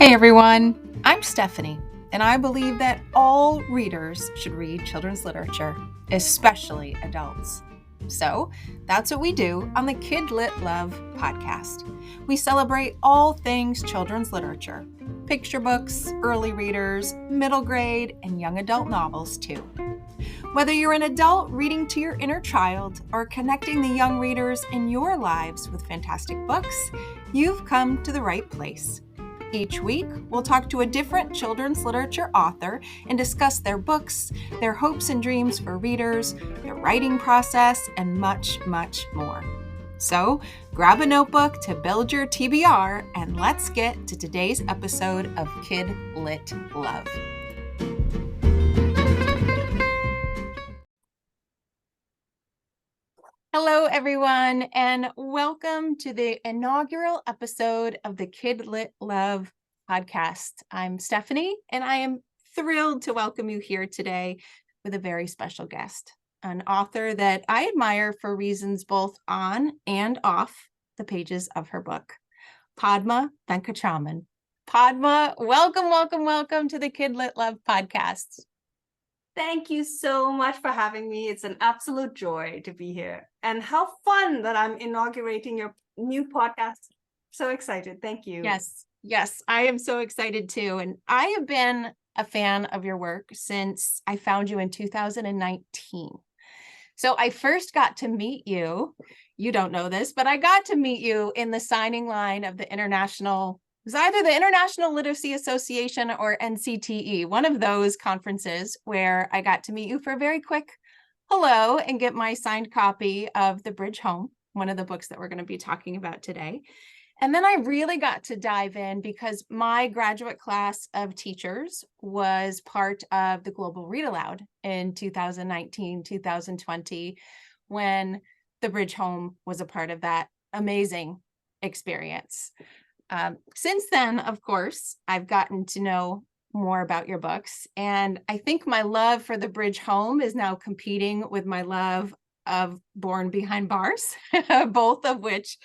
Hey everyone, I'm Stephanie, and I believe that all readers should read children's literature, especially adults. So that's what we do on the Kidlit Love podcast. We celebrate all things children's literature, picture books, early readers, middle grade, and young adult novels too. Whether you're an adult reading to your inner child or connecting the young readers in your lives with fantastic books, you've come to the right place. Each week, we'll talk to a different children's literature author and discuss their books, their hopes and dreams for readers, their writing process, and much, much more. So, grab a notebook to build your TBR, and let's get to today's episode of Kidlit Love. Hello, everyone, and welcome to the inaugural episode of the Kidlit Love podcast. I'm Stephanie, and I am thrilled to welcome you here today with a very special guest, an author that I admire for reasons both on and off the pages of her book, Padma Venkatraman. Padma, welcome to the Kidlit Love podcast. Thank you so much for having me. It's an absolute joy to be here. And how fun that I'm inaugurating your new podcast. So excited. Thank you. Yes, I am so excited too. And I have been a fan of your work since I found you in 2019. So I first got to meet you. You don't know this, but I got to meet you in the signing line of the it was either the International Literacy Association or NCTE, one of those conferences where I got to meet you for a very quick hello and get my signed copy of The Bridge Home, one of the books that we're going to be talking about today. And then I really got to dive in because my graduate class of teachers was part of the Global Read Aloud in 2019, 2020, when The Bridge Home was a part of that amazing experience. Since then, of course, I've gotten to know more about your books, and I think my love for The Bridge Home is now competing with my love of Born Behind Bars, both of which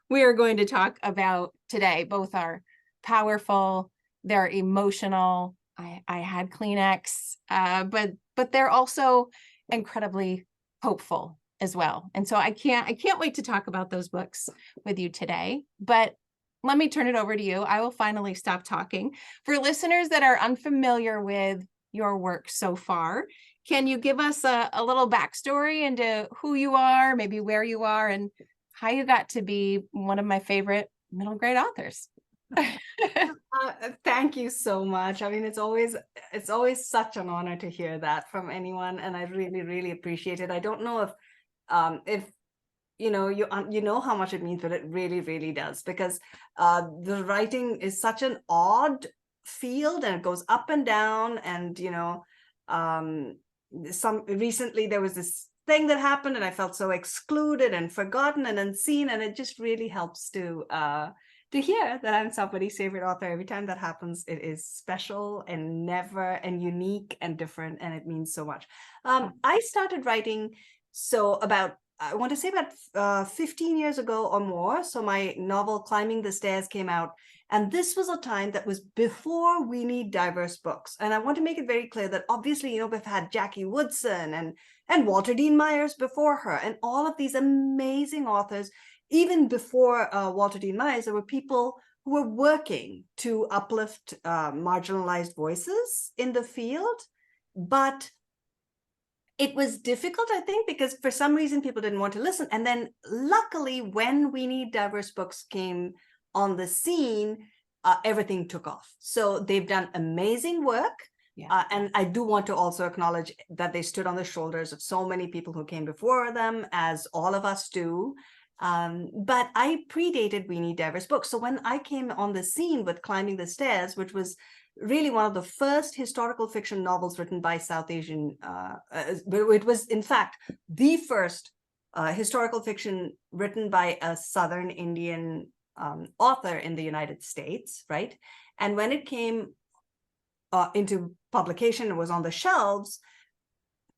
we are going to talk about today. Both are powerful, they're emotional. I had Kleenex, but they're also incredibly hopeful as well. And so I can't wait to talk about those books with you today. But let me turn it over to you. I will finally stop talking. For listeners that are unfamiliar with your work so far, can you give us a little backstory into who you are, maybe where you are, and how you got to be one of my favorite middle grade authors? Thank you so much. I mean, it's always such an honor to hear that from anyone, and I really, really appreciate it. I don't know if you know how much it means, but it really, really does, because the writing is such an odd field, and it goes up and down. And recently there was this thing that happened, and I felt so excluded and forgotten and unseen, and it just really helps to hear that I'm somebody's favorite author. Every time that happens, it is special and never and unique and different, and it means so much. I started writing I want to say about 15 years ago or more. So my novel Climbing the Stairs came out, and this was a time that was before We Need Diverse Books. And I want to make it very clear that obviously, we've had Jackie Woodson and Walter Dean Myers before her, and all of these amazing authors. Even before Walter Dean Myers, there were people who were working to uplift marginalized voices in the field. But it was difficult, I think, because for some reason people didn't want to listen. And then luckily, when We Need Diverse Books came on the scene, everything took off. So they've done amazing work. Yeah. And I do want to also acknowledge that they stood on the shoulders of so many people who came before them, as all of us do. But I predated We Need Diverse Books. So when I came on the scene with Climbing the Stairs, which was really one of the first historical fiction novels written by South Asian, it was in fact the first historical fiction written by a Southern Indian author in the United States, right? And when it came into publication, it was on the shelves,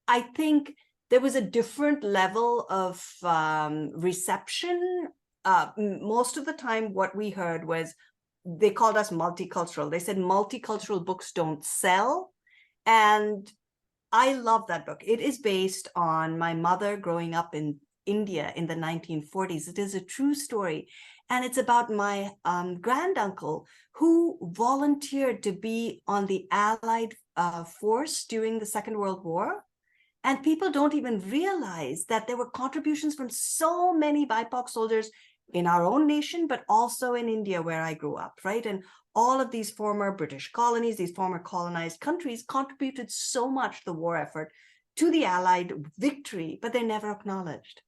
I think there was a different level of reception. Most of the time what we heard was, they called us multicultural. They said multicultural books don't sell. And I love that book. It is based on my mother growing up in India in the 1940s. It is a true story. And it's about my granduncle who volunteered to be on the Allied force during the Second World War. And people don't even realize that there were contributions from so many BIPOC soldiers in our own nation, but also in India, where I grew up, right? And all of these former British colonies, these former colonized countries contributed so much to the war effort, to the Allied victory, but they're never acknowledged.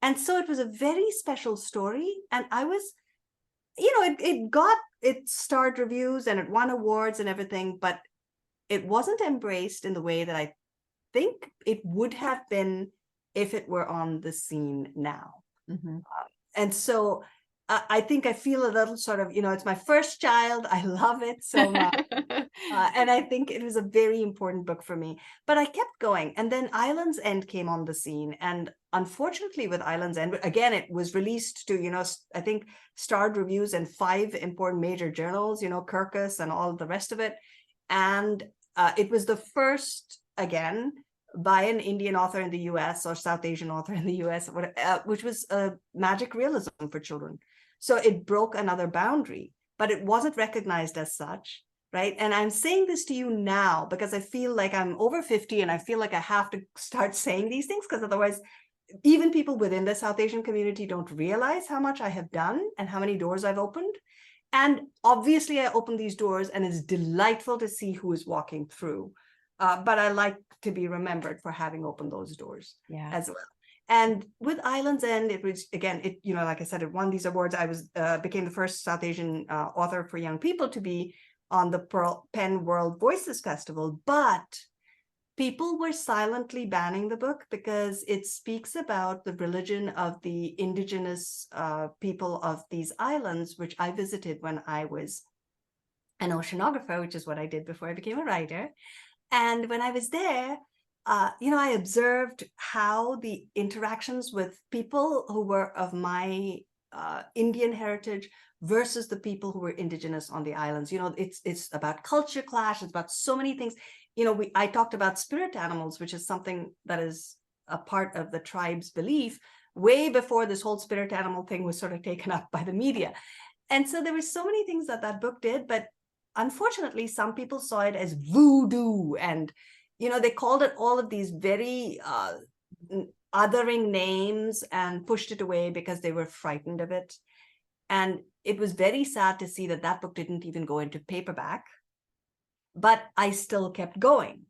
And so it was a very special story. And I was, it starred reviews and it won awards and everything, but it wasn't embraced in the way that I think it would have been if it were on the scene now. Mm-hmm. And so I think I feel a little sort of, it's my first child. I love it so much. And I think it was a very important book for me. But I kept going. And then Island's End came on the scene. And unfortunately, with Island's End, again, it was released to, I think, starred reviews in 5 important major journals, Kirkus and all the rest of it. And it was the first, again, by an Indian author in the US or South Asian author in the US, which was a magic realism for children. So it broke another boundary, but it wasn't recognized as such, right? And I'm saying this to you now because I feel like I'm over 50 and I feel like I have to start saying these things, because otherwise, even people within the South Asian community don't realize how much I have done and how many doors I've opened. And obviously I open these doors and it's delightful to see who is walking through. But I like to be remembered for having opened those doors as well. And with Island's End, it was, again, like I said, it won these awards. I became the first South Asian author for young people to be on the Penn World Voices Festival. But people were silently banning the book because it speaks about the religion of the indigenous people of these islands, which I visited when I was an oceanographer, which is what I did before I became a writer. And when I was there, I observed how the interactions with people who were of my Indian heritage versus the people who were indigenous on the islands. It's about culture clash. It's about so many things. I talked about spirit animals, which is something that is a part of the tribe's belief way before this whole spirit animal thing was sort of taken up by the media. And so there were so many things that book did, but unfortunately, some people saw it as voodoo, and they called it all of these very othering names and pushed it away because they were frightened of it. And it was very sad to see that book didn't even go into paperback, but I still kept going.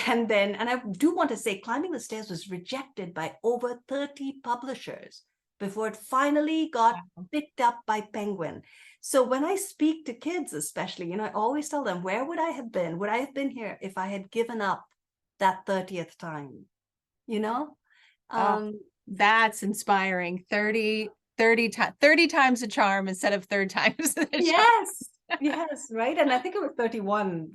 And I do want to say, Climbing the Stairs was rejected by over 30 publishers before it finally got picked up by Penguin. So when I speak to kids, especially, I always tell them, where would I have been? Would I have been here if I had given up that 30th time? That's inspiring. 30 times the charm instead of 30 times the charm. Yes, right. And I think it was 31,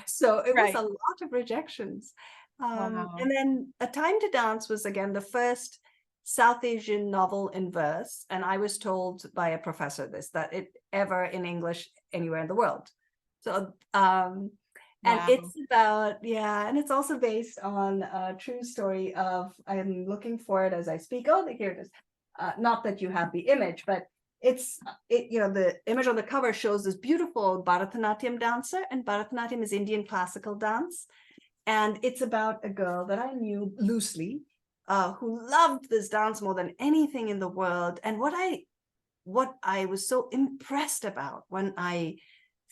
so it was a lot of rejections. Wow. And then A Time to Dance was, again, the first South Asian novel in verse. And I was told by a professor that it ever in English anywhere in the world. So, and it's about, and it's also based on a true story of, I'm looking for it as I speak. Oh, here it is. Not that you have the image, but the image on the cover shows this beautiful Bharatanatyam dancer, and Bharatanatyam is Indian classical dance. And it's about a girl that I knew loosely, who loved this dance more than anything in the world. And what I was so impressed about when I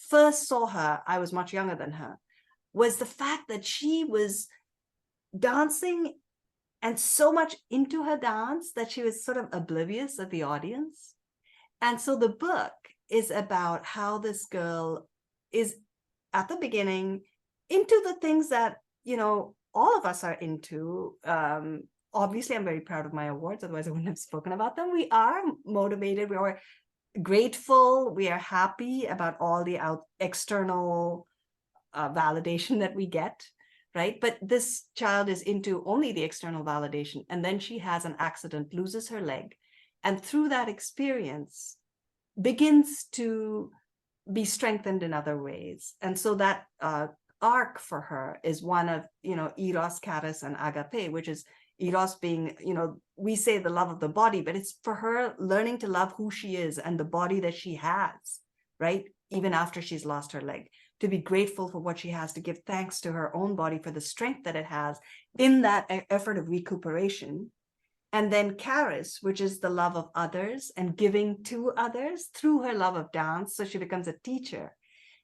first saw her, I was much younger than her, was the fact that she was dancing and so much into her dance that she was sort of oblivious of the audience. And so the book is about how this girl is, at the beginning, into the things that, all of us are into. Obviously, I'm very proud of my awards, otherwise I wouldn't have spoken about them. We are motivated, we are grateful, we are happy about all the external validation that we get, right? But this child is into only the external validation, and then she has an accident, loses her leg. And through that experience, begins to be strengthened in other ways. And so that arc for her is one of, eros, charis, and agape, which is eros being, we say the love of the body, but it's for her learning to love who she is and the body that she has, right? Even after she's lost her leg, to be grateful for what she has, to give thanks to her own body for the strength that it has in that effort of recuperation. And then charis, which is the love of others and giving to others through her love of dance. So she becomes a teacher.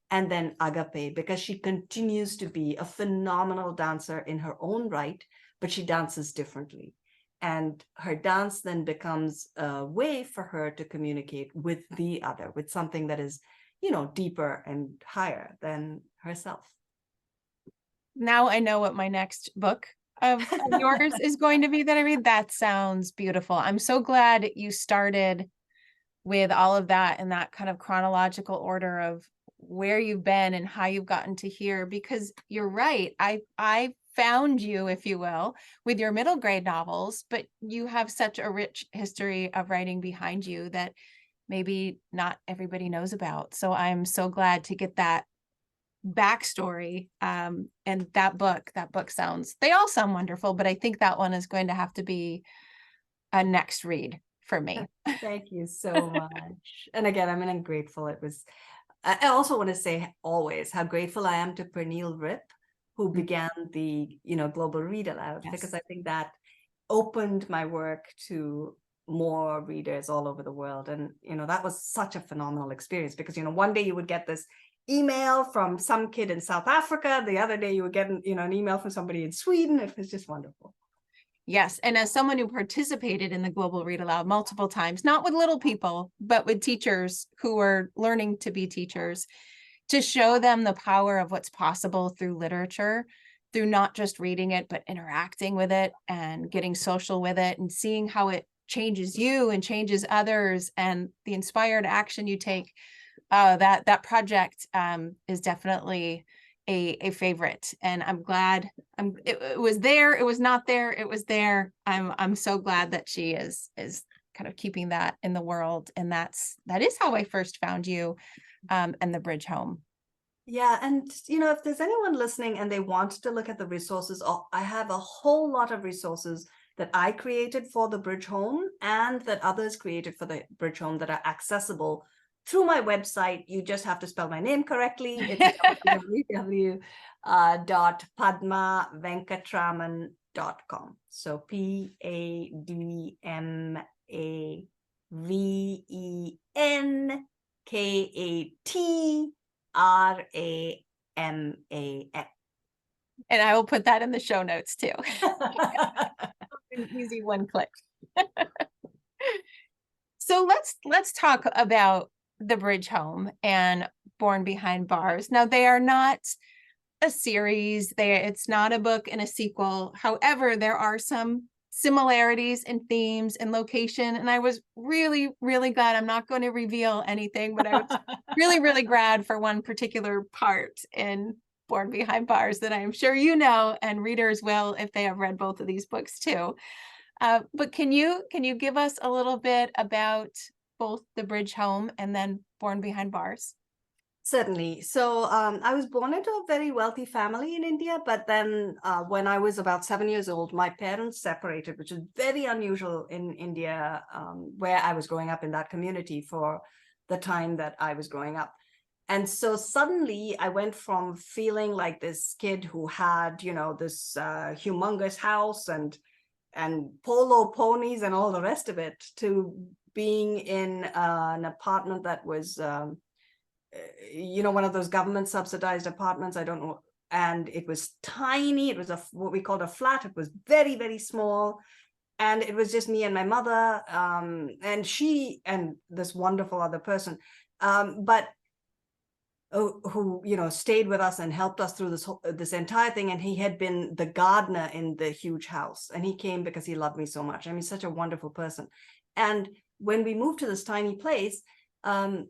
And then agape, because she continues to be a phenomenal dancer in her own right, but she dances differently. And her dance then becomes a way for her to communicate with the other, with something that is, deeper and higher than herself. Now I know what my next book of yours is going to be that I read. That sounds beautiful. I'm so glad you started with all of that in that kind of chronological order of where you've been and how you've gotten to here, because you're right. I found you, if you will, with your middle grade novels, but you have such a rich history of writing behind you that maybe not everybody knows about. So I'm so glad to get that backstory. And that book they all sound wonderful, but I think that one is going to have to be a next read for me. Thank you so much. And again, I'm grateful. I also want to say always how grateful I am to Pernille Rip, who began the, Global Read Aloud, Yes. because I think that opened my work to more readers all over the world. And, that was such a phenomenal experience because, one day you would get this email from some kid in South Africa. The other day you would get, an email from somebody in Sweden. It was just wonderful. Yes. And as someone who participated in the Global Read Aloud multiple times, not with little people, but with teachers who are learning to be teachers, to show them the power of what's possible through literature, through not just reading it, but interacting with it and getting social with it and seeing how it changes you and changes others and the inspired action you take. That project is definitely a favorite, and I'm glad it was there. It was not there. It was there. I'm so glad that she is kind of keeping that in the world, and that is how I first found you, and the Bridge Home. Yeah, and if there's anyone listening and they want to look at the resources, I have a whole lot of resources that I created for the Bridge Home and that others created for the Bridge Home that are accessible through my website. You just have to spell my name correctly. It's www.padmavenkatraman.com. So PADMAVENKATRAMAN. And I will put that in the show notes too. An easy one click. So let's talk about the Bridge Home and Born Behind Bars. Now, they are not a series. It's not a book and a sequel. However, there are some similarities in themes and location. And I was really, really glad. I'm not going to reveal anything, but I was really, really glad for one particular part in Born Behind Bars that I am sure you know, and readers will if they have read both of these books too. But can you give us a little bit about both the Bridge Home and then Born Behind Bars? Certainly. So I was born into a very wealthy family in India, but then when I was about 7 years old, my parents separated, which is very unusual in India, where I was growing up in that community for the time that I was growing up. And so suddenly I went from feeling like this kid who had, this humongous house and polo ponies and all the rest of it, to being in an apartment that was one of those government subsidized apartments. I don't know. And it was tiny. It was what we called a flat. It was very, very small. And it was just me and my mother, and she and this wonderful other person, but who stayed with us and helped us through this entire thing. And he had been the gardener in the huge house, and he came because he loved me so much. I mean, such a wonderful person. And when we moved to this tiny place, my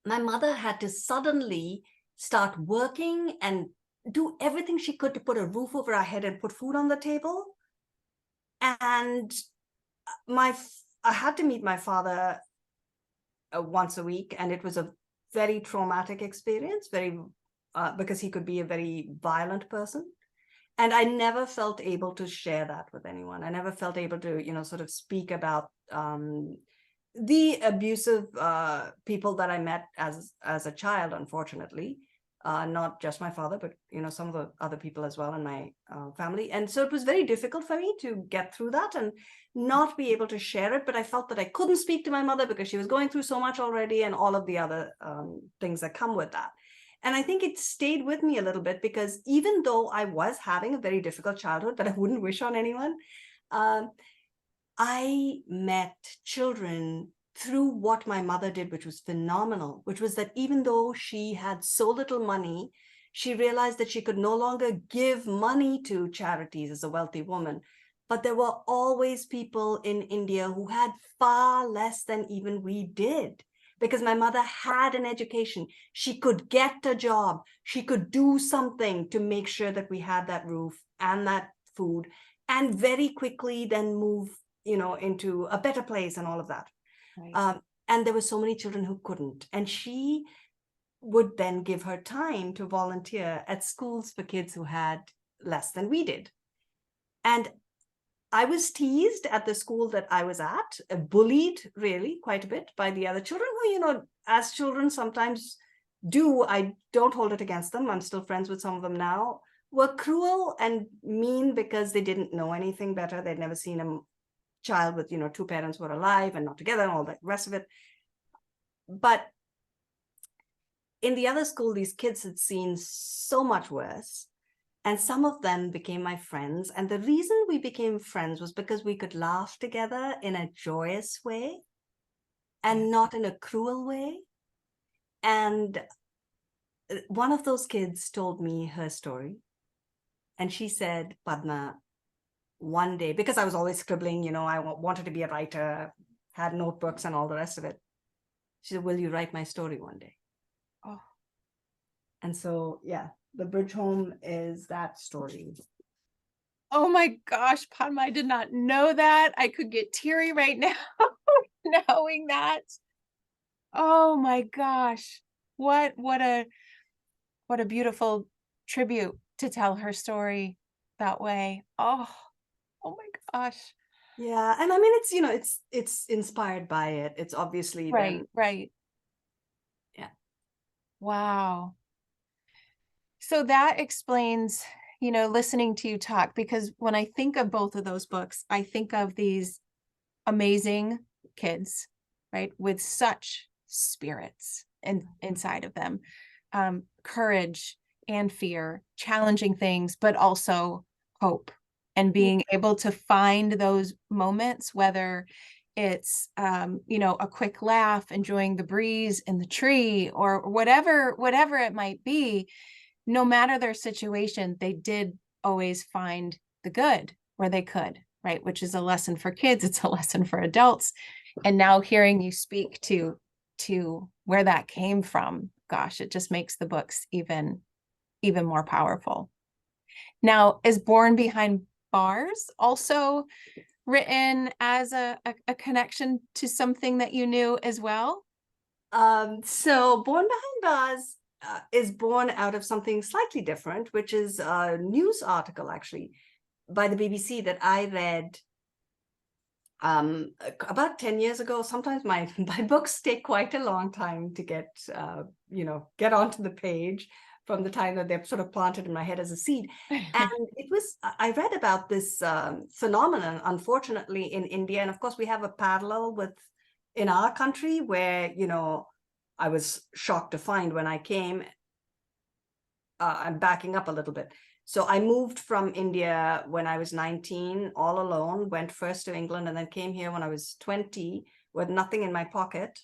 mother had to suddenly start working and do everything she could to put a roof over our head and put food on the table. And I had to meet my father once a week, and it was a very traumatic experience, because he could be a very violent person. And I never felt able to share that with anyone. I never felt able to, sort of speak about the abusive people that I met as a child, unfortunately. Not just my father, but some of the other people as well in my family. And so it was very difficult for me to get through that and not be able to share it. But I felt that I couldn't speak to my mother because she was going through so much already, and all of the other things that come with that. And I think it stayed with me a little bit, because even though I was having a very difficult childhood that I wouldn't wish on anyone, I met children through what my mother did, which was phenomenal, which was that even though she had so little money, she realized that she could no longer give money to charities as a wealthy woman. But there were always people in India who had far less than even we did, because my mother had an education. She could get a job. She could do something to make sure that we had that roof and that food, and very quickly then move, into a better place and all of that. Right. And there were so many children who couldn't. And she would then give her time to volunteer at schools for kids who had less than we did. And I was teased at the school that I was at, bullied really quite a bit by the other children who, as children sometimes do. I don't hold it against them. I'm still friends with some of them now. Were cruel and mean because they didn't know anything better. They'd never seen a child with, two parents who were alive and not together and all the rest of it. But in the other school, these kids had seen so much worse. And some of them became my friends. And the reason we became friends was because we could laugh together in a joyous way and not in a cruel way. And one of those kids told me her story. And she said, Padma, one day, because I was always scribbling, I wanted to be a writer, had notebooks and all the rest of it. She said, will you write my story one day? Oh. And so, yeah, The Bridge Home is that story. Oh my gosh, Padma, I did not know that. I could get teary right now knowing that. Oh my gosh. What a beautiful tribute to tell her story that way. Oh my gosh. Yeah, and I mean, it's inspired by it. It's obviously then, Right. yeah. Wow. So that explains, listening to you talk, because when I think of both of those books, I think of these amazing kids, right, with such spirits inside of them, courage and fear, challenging things, but also hope, and being able to find those moments, whether it's a quick laugh, enjoying the breeze in the tree, or whatever it might be. No matter their situation, they did always find the good where they could, right? Which is a lesson for kids. It's a lesson for adults. And now hearing you speak to where that came from, gosh, it just makes the books even more powerful. Now, is Born Behind Bars also written as a connection to something that you knew as well? So Born Behind Bars is born out of something slightly different, which is a news article actually by the BBC that I read about 10 years ago. Sometimes my books take quite a long time to get onto the page from the time that they're sort of planted in my head as a seed. And I read about this phenomenon, unfortunately, in India. And of course, we have a parallel in our country where, I was shocked to find when I came. I'm backing up a little bit. So I moved from India when I was 19, all alone, went first to England, and then came here when I was 20 with nothing in my pocket,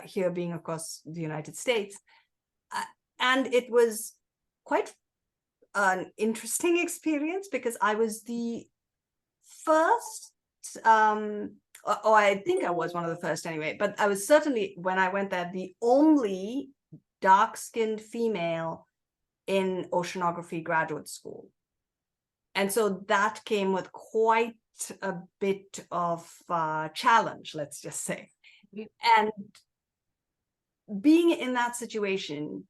here being, of course, the United States. And it was quite an interesting experience because I was the first, or I think I was one of the first anyway, but I was certainly, when I went there, the only dark-skinned female in oceanography graduate school. And so that came with quite a bit of challenge, let's just say. And being in that situation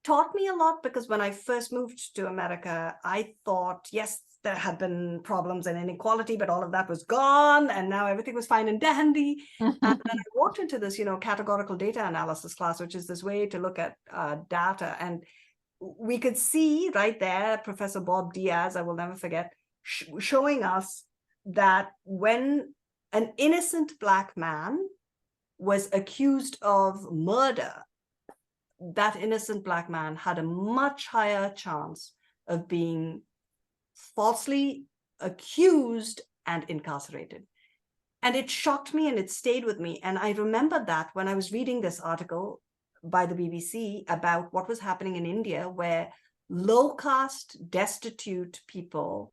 taught me a lot, because when I first moved to America, I thought, yes, there had been problems and inequality, but all of that was gone, and now everything was fine and dandy. And then I walked into this, categorical data analysis class, which is this way to look at data. And we could see right there, Professor Bob Diaz, I will never forget, showing us that when an innocent Black man was accused of murder, that innocent Black man had a much higher chance of being falsely accused and incarcerated. And it shocked me, and it stayed with me. And I remember that when I was reading this article by the BBC about what was happening in India, where low caste, destitute people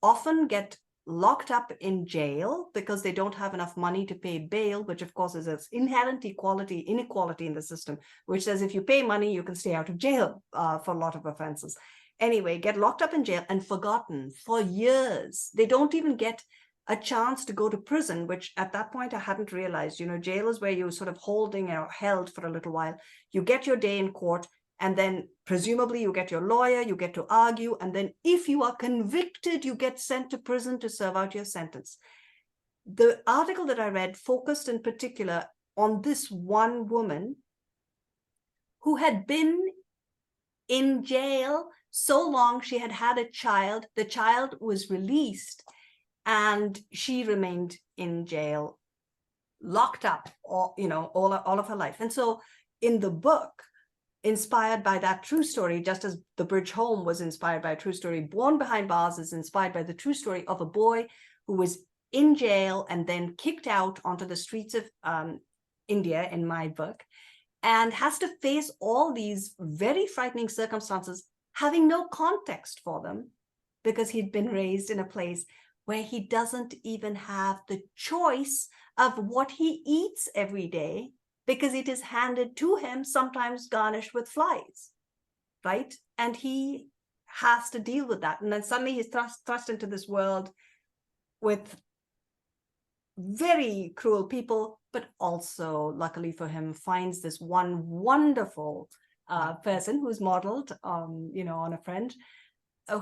often get locked up in jail because they don't have enough money to pay bail, which of course is an inherent inequality in the system, which says if you pay money, you can stay out of jail for a lot of offenses. Anyway, get locked up in jail and forgotten for years. They don't even get a chance to go to prison, which at that point I hadn't realized. Jail is where you're sort of holding or held for a little while. You get your day in court, and then presumably you get your lawyer, you get to argue, and then if you are convicted, you get sent to prison to serve out your sentence. The article that I read focused in particular on this one woman who had been in jail so long. She had had a child. The child was released, and she remained in jail, locked up, all of her life. And so in the book, inspired by that true story, just as The Bridge Home was inspired by a true story, Born Behind Bars is inspired by the true story of a boy who was in jail and then kicked out onto the streets of India, in my book, and has to face all these very frightening circumstances, having no context for them, because he'd been raised in a place where he doesn't even have the choice of what he eats every day, because it is handed to him, sometimes garnished with flies, right? And he has to deal with that. And then suddenly he's thrust into this world with very cruel people, but also, luckily for him, finds this one wonderful person who's modeled, on a friend,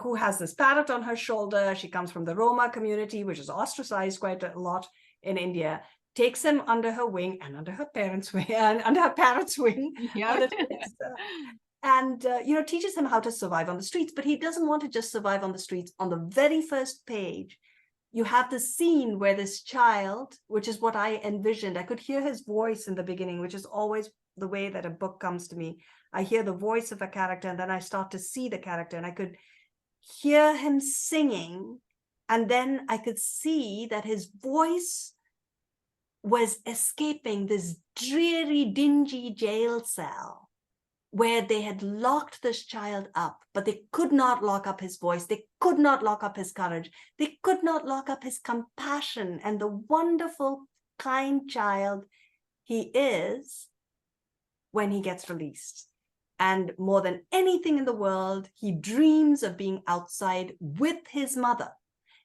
who has this parrot on her shoulder. She comes from the Roma community, which is ostracized quite a lot in India. Takes him under her wing, and under her parents' wing, and under her parents' wing, Yeah. and teaches him how to survive on the streets. But he doesn't want to just survive on the streets. On the very first page, you have the scene where this child, which is what I envisioned, I could hear his voice in the beginning, which is always the way that a book comes to me. I hear the voice of a character, and then I start to see the character, and I could hear him singing, and then I could see that his voice was escaping this dreary, dingy jail cell where they had locked this child up, but they could not lock up his voice. They could not lock up his courage. They could not lock up his compassion and the wonderful, kind child he is when he gets released. And more than anything in the world, he dreams of being outside with his mother.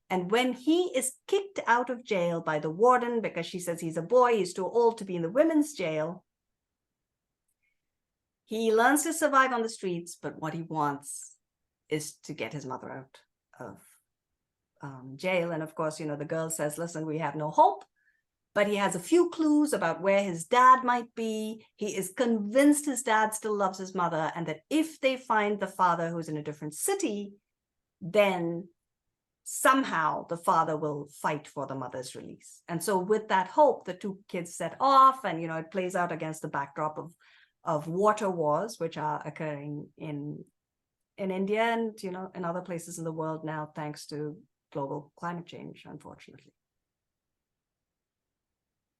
And when he is kicked out of jail by the warden because she says he's a boy, he's too old to be in the women's jail, he learns to survive on the streets, but what he wants is to get his mother out of jail. And of course, the girl says, listen, we have no hope, but he has a few clues about where his dad might be. He is convinced his dad still loves his mother, and that if they find the father who's in a different city, then somehow the father will fight for the mother's release. And so with that hope, the two kids set off, and it plays out against the backdrop of water wars, which are occurring in India and in other places in the world now, thanks to global climate change, unfortunately.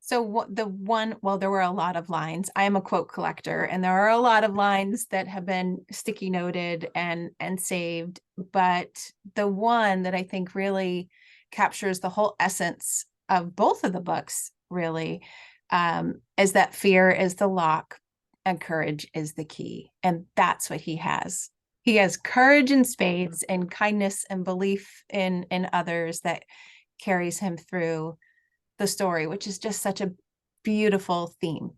So there were a lot of lines. I am a quote collector, and there are a lot of lines that have been sticky noted and saved. But the one that I think really captures the whole essence of both of the books really is that fear is the lock and courage is the key. And that's what he has. He has courage in spades and kindness and belief in others that carries him through the story, which is just such a beautiful theme.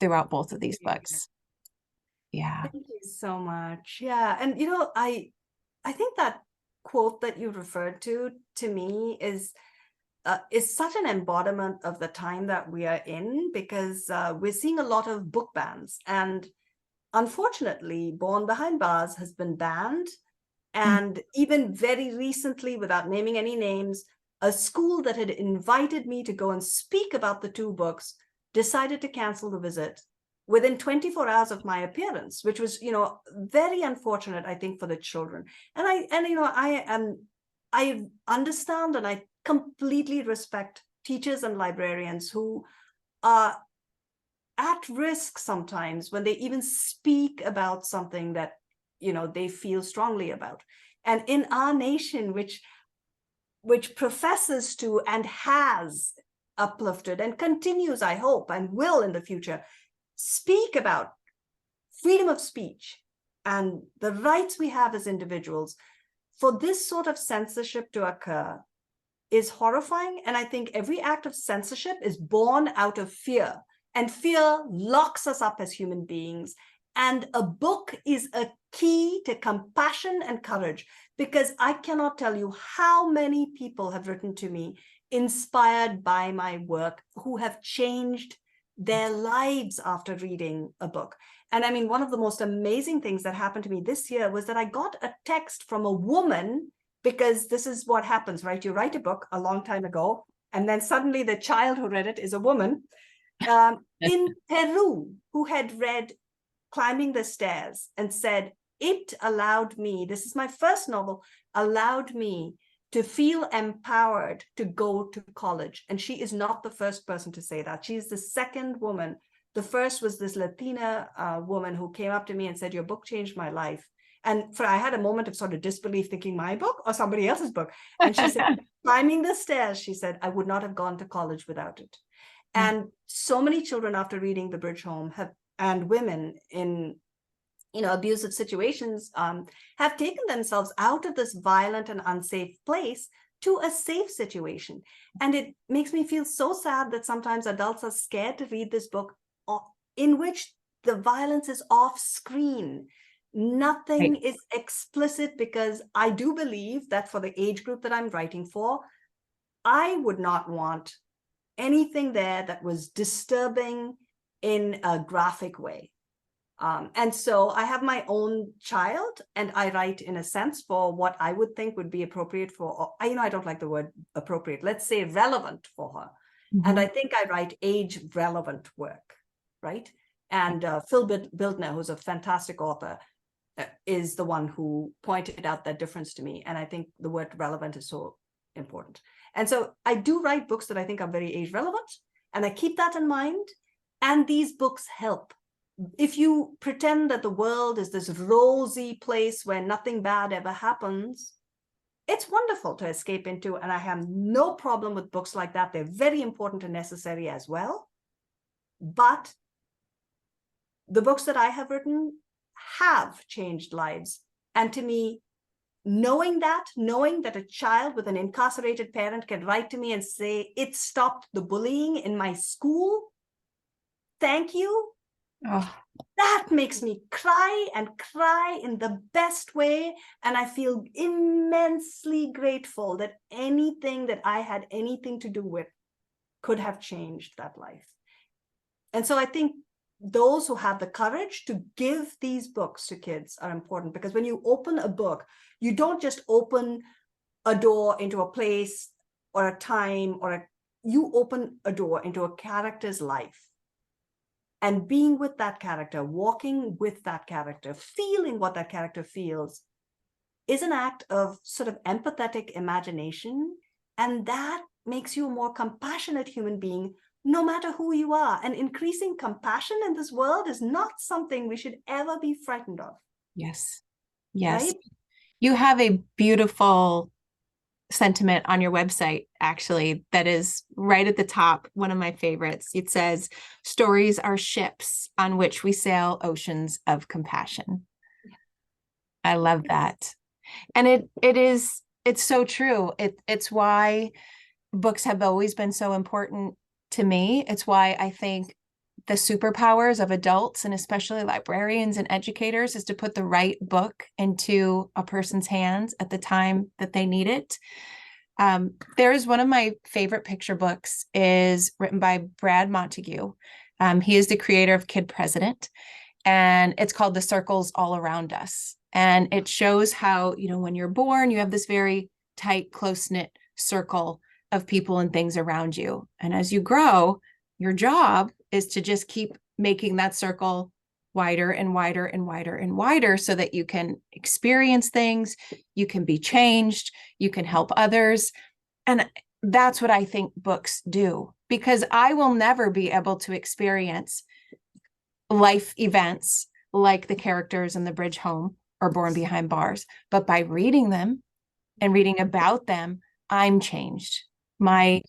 throughout both of these books. Yeah. Thank you so much. Yeah. And I think that quote that you referred to me is such an embodiment of the time that we are in, because we're seeing a lot of book bans. And unfortunately, Born Behind Bars has been banned. And even very recently, without naming any names, a school that had invited me to go and speak about the two books decided to cancel the visit within 24 hours of my appearance, which was, very unfortunate, I think, for the children. And I understand and I completely respect teachers and librarians who are at risk sometimes when they even speak about something that they feel strongly about. And in our nation, which professes to and has uplifted and continues, I hope, and will in the future speak about freedom of speech and the rights we have as individuals, for this sort of censorship to occur is horrifying. And I think every act of censorship is born out of fear, and fear locks us up as human beings. And a book is a key to compassion and courage, because I cannot tell you how many people have written to me inspired by my work, who have changed their lives after reading a book. And I mean, one of the most amazing things that happened to me this year was that I got a text from a woman, because this is what happens, right? You write a book a long time ago, and then suddenly the child who read it is a woman in Peru, who had read Climbing the Stairs and said, it allowed me, this is my first novel, allowed me to feel empowered to go to college. And she is not the first person to say that. She's the second woman. The first was this Latina woman who came up to me and said, your book changed my life. And I had a moment of sort of disbelief, thinking my book or somebody else's book. And she said, Climbing the Stairs, she said, I would not have gone to college without it. And so many children, after reading The Bridge Home, and women in abusive situations, have taken themselves out of this violent and unsafe place to a safe situation. And it makes me feel so sad that sometimes adults are scared to read this book, in which the violence is off screen. Nothing is explicit, because I do believe that for the age group that I'm writing for, I would not want anything there that was disturbing in a graphic way. And so I have my own child, and I write in a sense for what I would think would be appropriate for, I don't like the word appropriate, let's say relevant for her. And I think I write age relevant work, right? And Phil Bildner, who's a fantastic author, is the one who pointed out that difference to me. And I think the word relevant is so important. And so I do write books that I think are very age relevant, and I keep that in mind. And these books help. If you pretend that the world is this rosy place where nothing bad ever happens, it's wonderful to escape into. And I have no problem with books like that. They're very important and necessary as well. But the books that I have written have changed lives. And to me, knowing that a child with an incarcerated parent can write to me and say, it stopped the bullying in my school, thank you. Oh. That makes me cry, and cry in the best way. And I feel immensely grateful that anything that I had anything to do with could have changed that life. And so I think those who have the courage to give these books to kids are important, because when you open a book, you don't just open a door into a place or a time, you open a door into a character's life. And being with that character, walking with that character, feeling what that character feels, is an act of sort of empathetic imagination. And that makes you a more compassionate human being, no matter who you are. And increasing compassion in this world is not something we should ever be frightened of. Yes. Yes. Right? You have a beautiful sentiment on your website, actually, that is right at the top, one of my favorites. It says, stories are ships on which we sail oceans of compassion. I love that. And it's so true. It's why books have always been so important to me. It's why I think the superpowers of adults, and especially librarians and educators, is to put the right book into a person's hands at the time that they need it. There is one of my favorite picture books is written by Brad Montague. He is the creator of Kid President, and it's called The Circles All Around Us. And it shows how, when you're born, you have this very tight, close-knit circle of people and things around you. And as you grow, your job is to just keep making that circle wider and wider and wider and wider so that you can experience things, you can be changed, you can help others. And that's what I think books do, because I will never be able to experience life events like the characters in The Bridge Home or Born Behind Bars. But by reading them and reading about them, I'm changed. My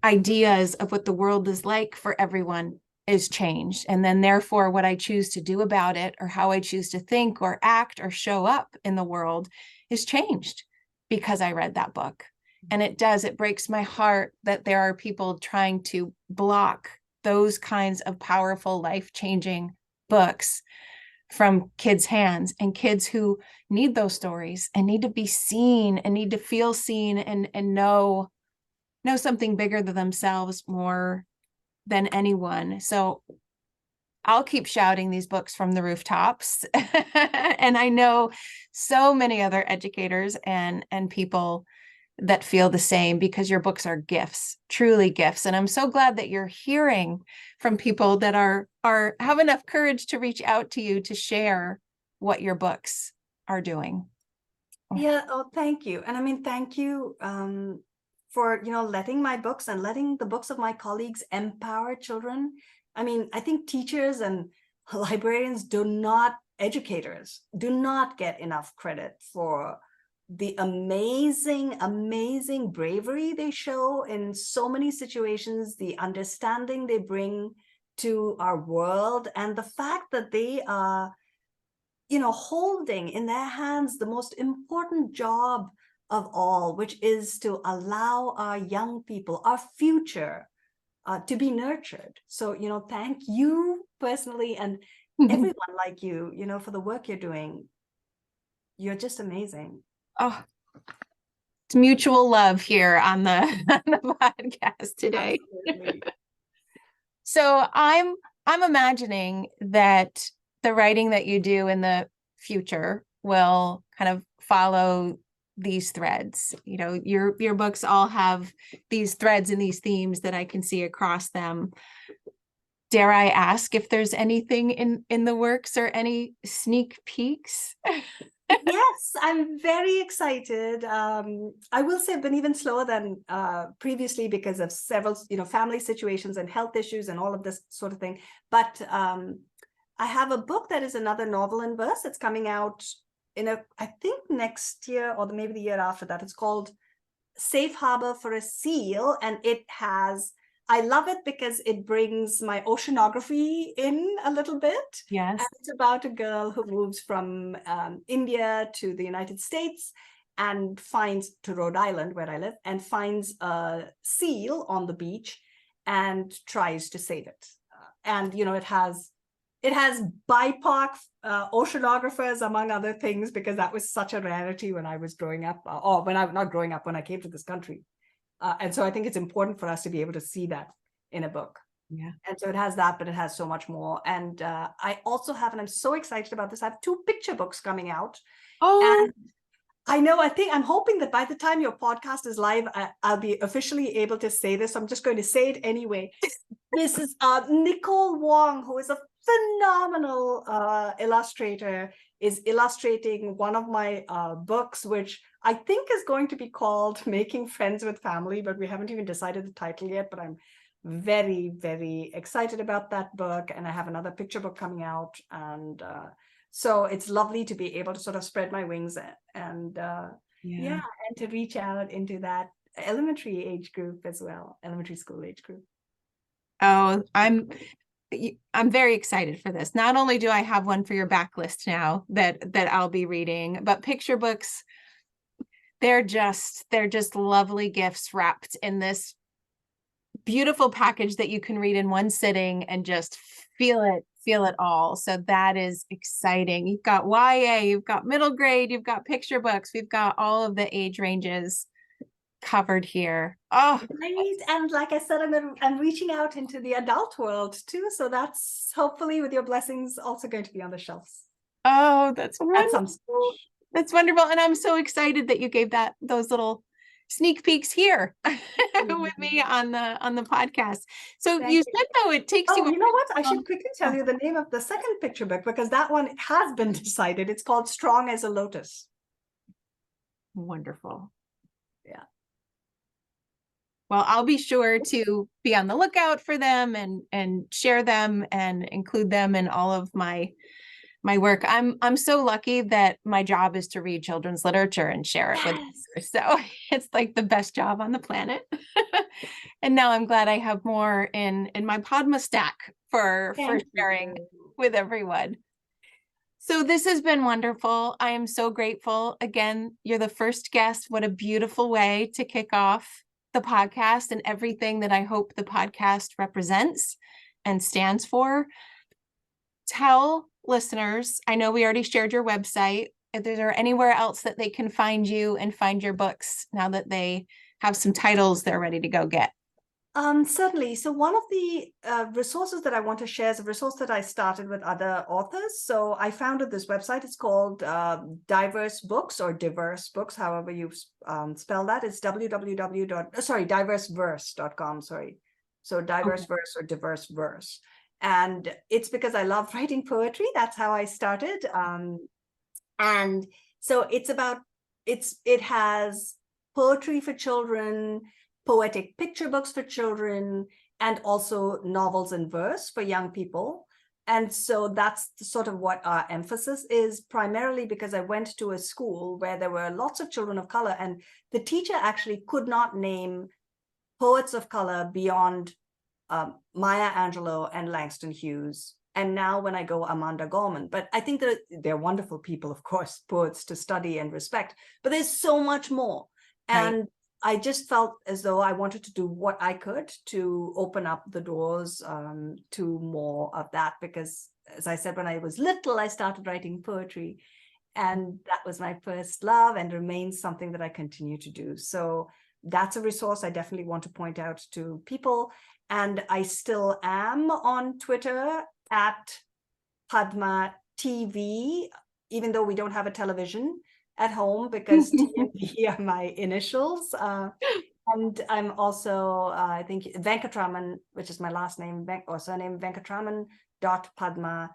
ideas of what the world is like for everyone is changed. And then therefore what I choose to do about it, or how I choose to think or act or show up in the world, is changed because I read that book. And it breaks my heart that there are people trying to block those kinds of powerful, life-changing books from kids' hands, and kids who need those stories and need to be seen and need to feel seen and know something bigger than themselves more than anyone. So I'll keep shouting these books from the rooftops. And I know so many other educators and people that feel the same, because your books are gifts, truly gifts. And I'm so glad that you're hearing from people that have enough courage to reach out to you to share what your books are doing. Yeah. Oh, thank you. And I mean, thank you for, letting my books and letting the books of my colleagues empower children. I mean, I think teachers and librarians educators do not get enough credit for the amazing, amazing bravery they show in so many situations, the understanding they bring to our world, and the fact that they are, holding in their hands the most important job of all, which is to allow our young people, our future, to be nurtured. So, thank you personally, and everyone like you, for the work you're doing. You're just amazing. Oh, it's mutual love here on the, on the podcast today. So I'm imagining that the writing that you do in the future will kind of follow these threads. Your books all have these threads and these themes that I can see across them. Dare I ask if there's anything in the works, or any sneak peeks? Yes, I'm very excited. I will say I've been even slower than previously because of several, family situations and health issues and all of this sort of thing. But I have a book that is another novel in verse. It's coming out I think next year, or maybe the year after that. It's called Safe Harbor for a Seal, and I love it because it brings my oceanography in a little bit. Yes. And it's about a girl who moves from India to the United States and to Rhode Island, where I live, and finds a seal on the beach and tries to save it. And, it has BIPOC oceanographers, among other things, because that was such a rarity when I was growing up, or when I came to this country. And so I think it's important for us to be able to see that in a book. Yeah. And so it has that, but it has so much more. And I also have, and I'm so excited about this, I have 2 picture books coming out. Oh, and I'm hoping that by the time your podcast is live, I'll be officially able to say this. I'm just going to say it anyway. This is Nicole Wong, who is a phenomenal illustrator, is illustrating one of my books, which I think is going to be called Making Friends with Family, but we haven't even decided the title yet. But I'm very, very excited about that book. And I have another picture book coming out. And so it's lovely to be able to sort of spread my wings and and to reach out into that elementary age group as well, elementary school age group. Oh, I'm very excited for this. Not only do I have one for your backlist now that I'll be reading, but picture books, they're just lovely gifts wrapped in this beautiful package that you can read in one sitting and just feel it all. So that is exciting. You've got YA, you've got middle grade, you've got picture books, we've got all of the age ranges covered here. Oh, Right. And like I said, I'm reaching out into the adult world too. So that's hopefully with your blessings also going to be on the shelves oh, that's at some wonderful. stage. That's wonderful. And I'm so excited that you gave those little sneak peeks here with me on the podcast. So Thank you you. said though it takes you Oh, you know what? I a should quickly tell you the name of the second picture book because that one has been decided. It's called Strong as a Lotus. wonderful. Yeah. Well, I'll be sure to be on the lookout for them and share them and include them in all of my work. I'm so lucky that my job is to read children's literature and share it with Yes. others. So it's like the best job on the planet. And now I'm glad I have more in my Padma stack for Thank sharing you. with everyone. So this has been wonderful. I am so grateful. Again, you're the first guest. What a beautiful way to kick off the podcast and everything that I hope the podcast represents and stands for. Tell listeners, I know we already shared your website, if there anywhere else that they can find you and find your books now that they have some titles they're ready to go get. Certainly. So one of the resources that I want to share is a resource that I started with other authors. So I founded this website. It's called Diverse Books or Diverse Books, however you spell that. It's diverseverse.com. Sorry. So Diverse Verse or Diverse Verse. And it's because I love writing poetry. That's how I started. And so it has poetry for children, poetic picture books for children, and also novels in verse for young people. And so that's sort of what our emphasis is, primarily because I went to a school where there were lots of children of color, and the teacher actually could not name poets of color beyond Maya Angelou and Langston Hughes. And now when I go, Amanda Gorman. But I think that they're wonderful people, of course, poets to study and respect, but there's so much more. And Right. I just felt as though I wanted to do what I could to open up the doors to more of that, because as I said, when I was little, I started writing poetry, and that was my first love and remains something that I continue to do. So that's a resource I definitely want to point out to people. And I still am on Twitter at Padma TV, even though we don't have a television at home because T and V are my initials. And I'm also, I think, Venkatraman, which is my last name or surname, Venkatraman.Padma.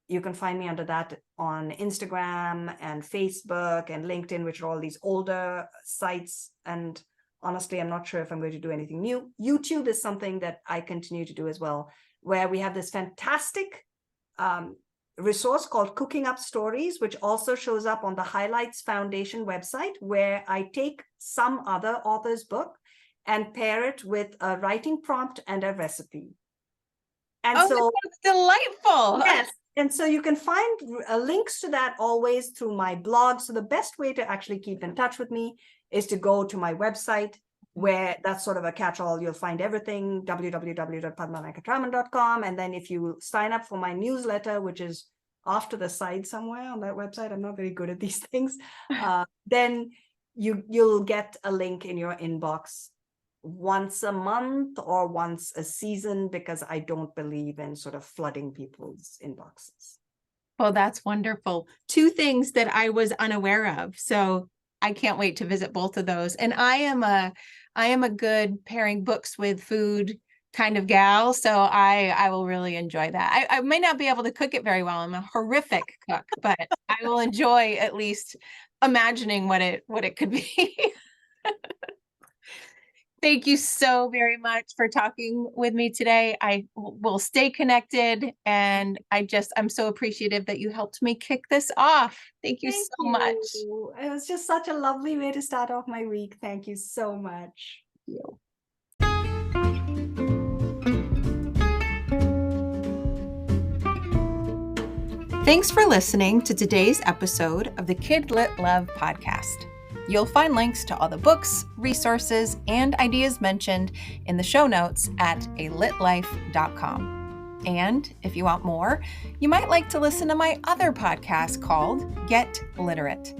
You can find me under that on Instagram and Facebook and LinkedIn, which are all these older sites. And honestly, I'm not sure if I'm going to do anything new. YouTube is something that I continue to do as well, where we have this fantastic resource called Cooking Up Stories, which also shows up on the Highlights Foundation website, where I take some other author's book and pair it with a writing prompt and a recipe. And Oh, so that's delightful. yes. And so you can find links to that always through my blog. So the best way to actually keep in touch with me is to go to my website, where that's sort of a catch-all. You'll find everything, www.padmavenkatraman.com. And then if you sign up for my newsletter, which is off to the side somewhere on that website, I'm not very good at these things, then you'll get a link in your inbox once a month or once a season, because I don't believe in sort of flooding people's inboxes. Well, that's wonderful. Two things that I was unaware of. So I can't wait to visit both of those. And I am a good pairing books with food kind of gal. So I will really enjoy that. I may not be able to cook it very well. I'm a horrific cook, but I will enjoy at least imagining what it could be. Thank you so very much for talking with me today. I will stay connected, and I'm so appreciative that you helped me kick this off. Thank you so much. It was just such a lovely way to start off my week. Thank you so much. Thank you. Thanks for listening to today's episode of the Kidlit Love podcast. You'll find links to all the books, resources, and ideas mentioned in the show notes at alitlife.com. And if you want more, you might like to listen to my other podcast called Get Literate.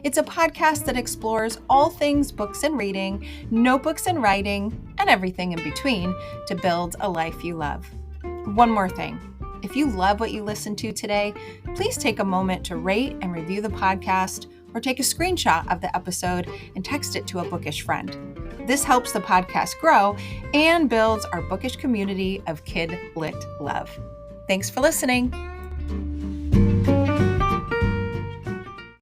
It's a podcast that explores all things books and reading, notebooks and writing, and everything in between to build a life you love. One more thing. If you love what you listened to today, please take a moment to rate and review the podcast, or take a screenshot of the episode and text it to a bookish friend. This helps the podcast grow and builds our bookish community of Kidlit Love. Thanks for listening.